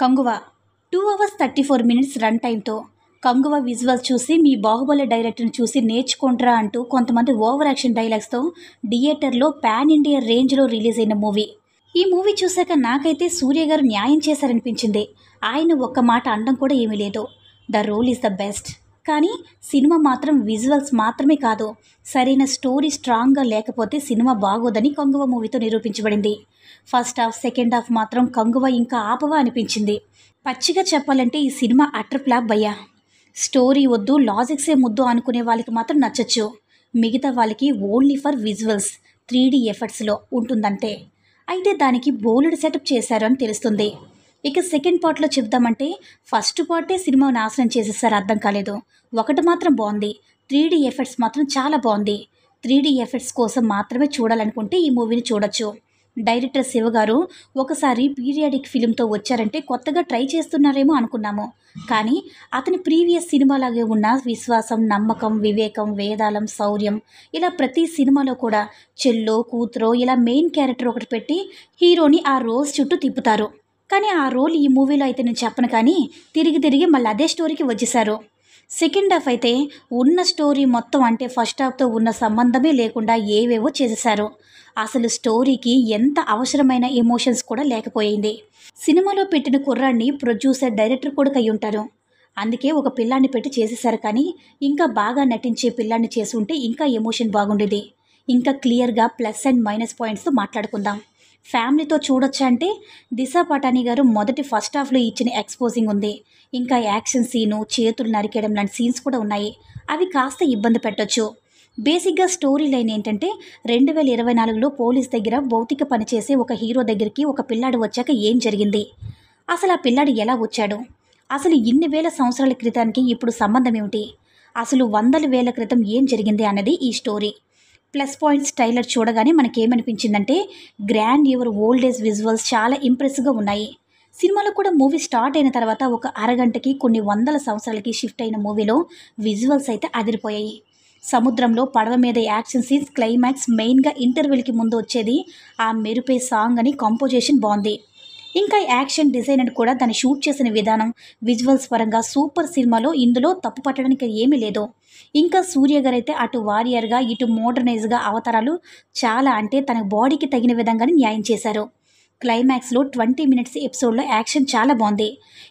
Kanguva 2 hours 34 minutes run టైంతో Kanguva visuals చూసి మీ బాహుబలి డైరెక్టర్ని చూసి నేర్చుకుంటారా అంటూ కొంతమంది ఓవర్ యాక్షన్ డైలాగ్స్తో థియేటర్లో పాన్ ఇండియా రేంజ్లో రిలీజ్ అయిన మూవీ. ఈ మూవీ చూశాక నాకైతే సూర్య గారు న్యాయం చేశారనిపించింది. ఆయన ఒక్క మాట అనడం కూడా ఏమీ లేదు. The role is the best. కానీ సినిమా మాత్రం విజువల్స్ మాత్రమే కాదు, సరైన స్టోరీ స్ట్రాంగ్గా లేకపోతే సినిమా బాగోదని కంగువ మూవీతో నిరూపించబడింది. ఫస్ట్ హాఫ్ సెకండ్ హాఫ్ మాత్రం కంగువ ఇంకా ఆపవా అనిపించింది. పచ్చిగా చెప్పాలంటే ఈ సినిమా అటర్ ఫ్లాప్ భయ్యా. స్టోరీ వద్దు లాజిక్సే ముద్దు అనుకునే వాళ్ళకి మాత్రం నచ్చచ్చు. మిగతా వాళ్ళకి ఓన్లీ ఫర్ విజువల్స్ 3D ఎఫర్ట్స్లో ఉంటుందంతే. అయితే దానికి బోలెడు సెటప్ చేశారు అని తెలుస్తుంది. ఇక సెకండ్ పార్ట్లో చెప్దామంటే ఫస్ట్ పార్టే సినిమా నాశనం చేసేసారు, అర్థం కాలేదు. ఒకటి మాత్రం బాగుంది, 3D ఎఫెక్ట్స్ మాత్రం చాలా బాగుంది. 3D ఎఫెక్ట్స్ కోసం మాత్రమే చూడాలనుకుంటే ఈ మూవీని చూడొచ్చు. డైరెక్టర్ శివ గారు ఒకసారి పీరియాడిక్ ఫిలింతో వచ్చారంటే కొత్తగా ట్రై చేస్తున్నారేమో అనుకున్నాము. కానీ అతని ప్రీవియస్ సినిమాలాగే ఉన్న విశ్వాసం, నమ్మకం, వివేకం, వేదాలం, శౌర్యం ఇలా ప్రతి సినిమాలో కూడా చెల్లో కూతురో ఇలా మెయిన్ క్యారెక్టర్ ఒకటి పెట్టి హీరోని ఆ రోల్స్ చుట్టూ తిప్పుతారు. కానీ ఆ రోల్ ఈ మూవీలో అయితే నేను చెప్పను, కానీ తిరిగి మళ్ళీ అదే స్టోరీకి వచ్చేసారు. సెకండ్ హాఫ్ అయితే ఉన్న స్టోరీ మొత్తం అంటే ఫస్ట్ హాఫ్తో ఉన్న సంబంధమే లేకుండా ఏవేవో చేసేశారు. అసలు స్టోరీకి ఎంత అవసరమైన ఎమోషన్స్ కూడా లేకపోయింది. సినిమాలో పెట్టిన కుర్రాడిని ప్రొడ్యూసర్ డైరెక్టర్ కూడా అయి ఉంటారు. అందుకే ఒక పిల్లాన్ని పెట్టి చేసేశారు. కానీ ఇంకా బాగా నటించే పిల్లాన్ని చేసి ఉంటే ఇంకా ఎమోషన్ బాగుండేది. ఇంకా క్లియర్గా ప్లస్ అండ్ మైనస్ పాయింట్స్తో మాట్లాడుకుందాం. ఫ్యామిలీతో చూడొచ్చా అంటే దిశా పటానీ గారు మొదటి ఫస్ట్ హాఫ్లో ఇచ్చిన ఎక్స్పోజింగ్ ఉంది. ఇంకా యాక్షన్ సీను, చేతులు నరికేయడం లాంటి సీన్స్ కూడా ఉన్నాయి. అవి కాస్త ఇబ్బంది పెట్టొచ్చు. బేసిక్గా స్టోరీ లైన్ ఏంటంటే 2024లో పోలీస్ దగ్గర భౌతిక పనిచేసే ఒక హీరో దగ్గరికి ఒక పిల్లాడు వచ్చాక ఏం జరిగింది, అసలు ఆ పిల్లాడు ఎలా వచ్చాడు, అసలు ఇన్ని వేల సంవత్సరాల క్రితానికి ఇప్పుడు సంబంధం ఏమిటి, అసలు వందల వేల క్రితం ఏం జరిగింది అన్నది ఈ స్టోరీ. ప్లస్ పాయింట్స్ ట్రైలర్ చూడగానే మనకేమనిపించిందంటే grand your old age visuals చాలా ఇంప్రెసివ్గా ఉన్నాయి. సినిమాలో కూడా మూవీ స్టార్ట్ అయిన తర్వాత ఒక అరగంటకి కొన్ని వందల సంవత్సరాలకి షిఫ్ట్ అయిన మూవీలో విజువల్స్ అయితే అదిరిపోయాయి. సముద్రంలో పడవ మీద యాక్షన్ సీన్స్, క్లైమాక్స్, మెయిన్గా ఇంటర్వెల్కి ముందు వచ్చేది ఆ మెరుపే సాంగ్ అని కంపోజిషన్ బాగుంది. ఇంకా యాక్షన్ డిజైనర్ కూడా దాన్ని షూట్ చేసిన విధానం విజువల్స్ పరంగా సూపర్. సినిమాలో ఇందులో తప్పు పట్టడానికి ఏమీ లేదు. ఇంకా సూర్య గారు అయితే అటు వారియర్గా ఇటు మోడర్నైజ్గా అవతారాలు చాలా అంటే తన బాడీకి తగిన విధంగానే న్యాయం చేశారు. క్లైమాక్స్లో 20 మినిట్స్ ఎపిసోడ్లో యాక్షన్ చాలా బాగుంది.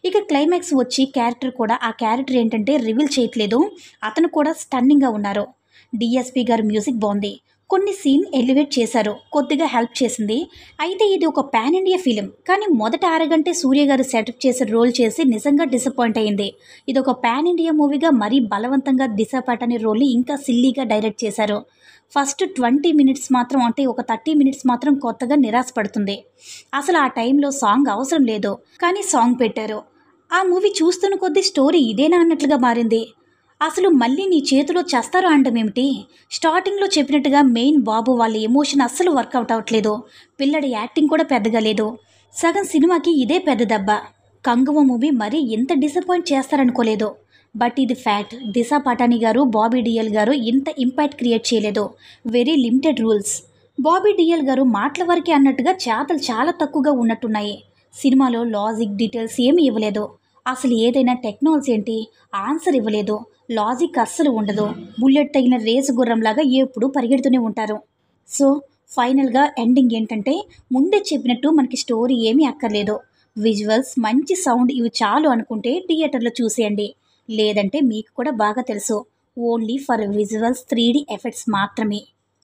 ఇక క్లైమాక్స్ వచ్చి క్యారెక్టర్ కూడా ఆ క్యారెక్టర్ ఏంటంటే రివీల్ చేయట్లేదు, అతను కూడా స్టన్నింగ్గా ఉన్నారు. డిఎస్పి గారు మ్యూజిక్ బాగుంది, కొన్ని సీన్ ఎలివేట్ చేశారు, కొద్దిగా హెల్ప్ చేసింది. అయితే ఇది ఒక పాన్ ఇండియా ఫిలిం, కానీ మొదట అరగంటే సూర్య గారు సెటప్ చేసి రోల్ చేసి నిజంగా డిసప్పాయింట్ అయింది. ఇది ఒక పాన్ ఇండియా మూవీగా మరీ బలవంతంగా దిశా పటానీ రోల్ని ఇంకా సిల్లీగా డైరెక్ట్ చేశారు. ఫస్ట్ 20 మినిట్స్ మాత్రం అంటే ఒక 30 మినిట్స్ మాత్రం కొత్తగా నిరాశపడుతుంది. అసలు ఆ టైంలో సాంగ్ అవసరం లేదు, కానీ సాంగ్ పెట్టారు. ఆ మూవీ చూస్తున్న కొద్దీ స్టోరీ ఇదేనా అన్నట్లుగా మారింది. అసలు మళ్ళీ నీ చేతిలో చేస్తారో అంటమేమిటి? స్టార్టింగ్లో చెప్పినట్టుగా మెయిన్ బాబు వాళ్ళ ఎమోషన్ అస్సలు వర్కౌట్ అవ్వట్లేదు. పిల్లడి యాక్టింగ్ కూడా పెద్దగా లేదు. సగం సినిమాకి ఇదే పెద్ద దెబ్బ. కంగువ మూవీ మరీ ఇంత డిసప్పాయింట్ చేస్తారనుకోలేదు. బట్ ఇది ఫ్యాక్ట్, దిశా పటానీ గారు, బాబీ డియోల్ గారు ఇంత ఇంపాక్ట్ క్రియేట్ చేయలేదు. Very limited rules. Bobby Deol గారు మాటల వరకే అన్నట్టుగా చేతలు చాలా తక్కువగా ఉన్నట్టున్నాయి. సినిమాలో లాజిక్ డీటెయిల్స్ ఏమీ ఇవ్వలేదు. అసలు ఏదైనా టెక్నాలజీ ఏంటి ఆన్సర్ ఇవ్వలేదు. లాజిక్ అస్సలు ఉండదు. బుల్లెట్ తగిన రేసు గుర్రంలాగా ఎప్పుడూ పరిగెడుతూనే ఉంటారు. సో ఫైనల్గా ఎండింగ్ ఏంటంటే ముందే చెప్పినట్టు మనకి స్టోరీ ఏమీ అక్కర్లేదు. విజువల్స్, మంచి సౌండ్ ఇవి చాలు అనుకుంటే థియేటర్లో చూసేయండి. లేదంటే మీకు కూడా బాగా తెలుసు, only for visuals 3D effects మాత్రమే.